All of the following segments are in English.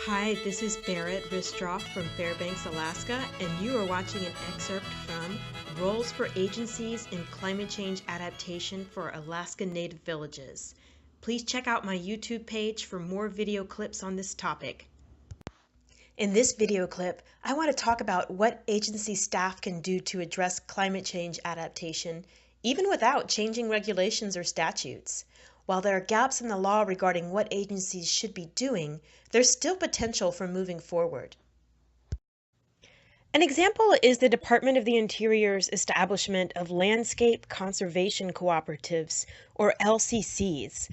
Hi, this is Barrett Ristroff from Fairbanks, Alaska, and you are watching an excerpt from Roles for Agencies in Climate Change Adaptation for Alaska Native Villages. Please check out my YouTube page for more video clips on this topic. In this video clip, I want to talk about what agency staff can do to address climate change adaptation, even without changing regulations or statutes. While there are gaps in the law regarding what agencies should be doing, there's still potential for moving forward. An example is the Department of the Interior's establishment of Landscape Conservation Cooperatives, or LCCs.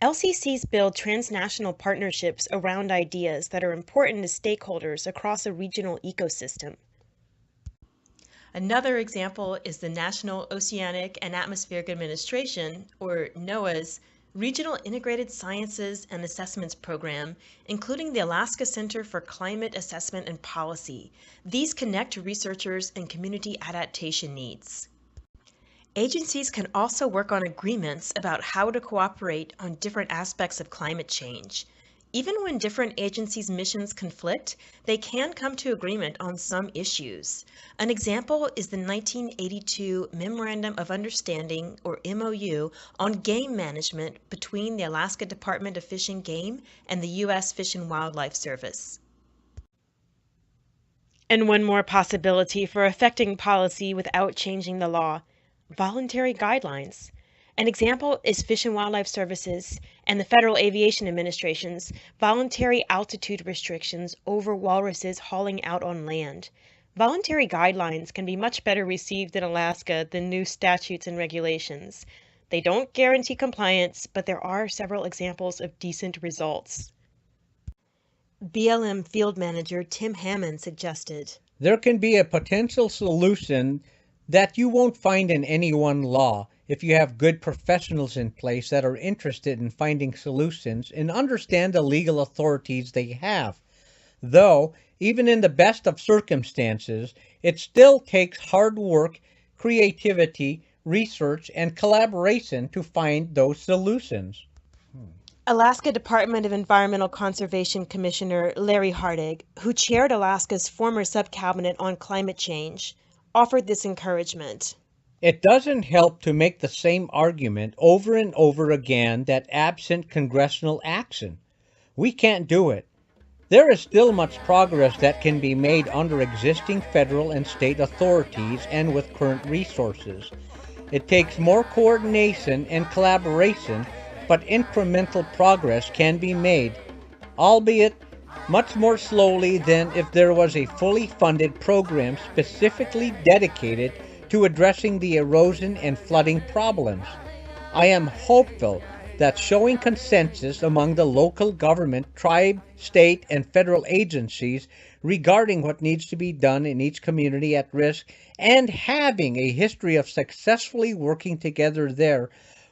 LCCs build transnational partnerships around ideas that are important to stakeholders across a regional ecosystem. Another example is the National Oceanic and Atmospheric Administration, or NOAA's, Regional Integrated Sciences and Assessments Program, including the Alaska Center for Climate Assessment and Policy. These connect researchers and community adaptation needs. Agencies can also work on agreements about how to cooperate on different aspects of climate change. Even when different agencies' missions conflict, they can come to agreement on some issues. An example is the 1982 Memorandum of Understanding, or MOU, on game management between the Alaska Department of Fish and Game and the U.S. Fish and Wildlife Service. And one more possibility for affecting policy without changing the law: voluntary guidelines. An example is Fish and Wildlife Services and the Federal Aviation Administration's voluntary altitude restrictions over walruses hauling out on land. Voluntary guidelines can be much better received in Alaska than new statutes and regulations. They don't guarantee compliance, but there are several examples of decent results. BLM Field Manager Tim Hammond suggested, "There can be a potential solution that you won't find in any one law if you have good professionals in place that are interested in finding solutions and understand the legal authorities they have. Though, even in the best of circumstances, it still takes hard work, creativity, research, and collaboration to find those solutions." Alaska Department of Environmental Conservation Commissioner Larry Hardig, who chaired Alaska's former subcabinet on climate change, offered this encouragement. "It doesn't help to make the same argument over and over again that absent congressional action, we can't do it. There is still much progress that can be made under existing federal and state authorities and with current resources. It takes more coordination and collaboration, but incremental progress can be made, albeit much more slowly than if there was a fully funded program specifically dedicated to addressing the erosion and flooding problems. I am hopeful that showing consensus among the local government, tribe, state, and federal agencies regarding what needs to be done in each community at risk and having a history of successfully working together there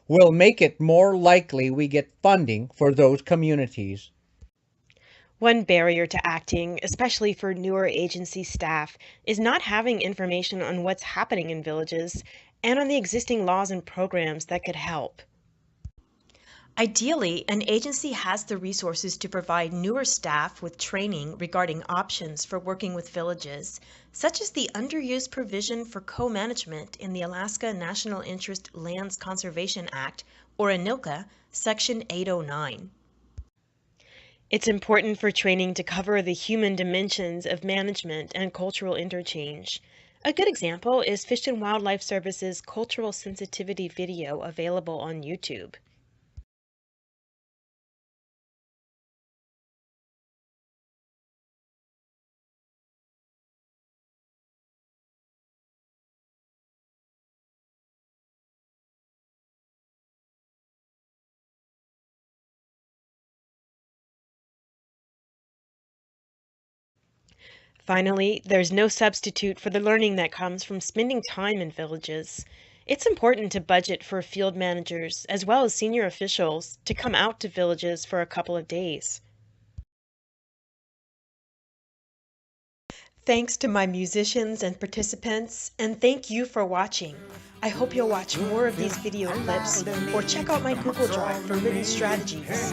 will make it more likely we get funding for those communities. One barrier to acting, especially for newer agency staff, is not having information on what's happening in villages and on the existing laws and programs that could help. Ideally, an agency has the resources to provide newer staff with training regarding options for working with villages, such as the underused provision for co-management in the Alaska National Interest Lands Conservation Act, or ANILCA, Section 809. It's important for training to cover the human dimensions of management and cultural interchange. A good example is Fish and Wildlife Service's cultural sensitivity video available on YouTube. Finally, there's no substitute for the learning that comes from spending time in villages. It's important to budget for field managers as well as senior officials to come out to villages for a couple of days. Thanks to my musicians and participants, and thank you for watching. I hope you'll watch more of these video clips or check out my Google Drive for written strategies.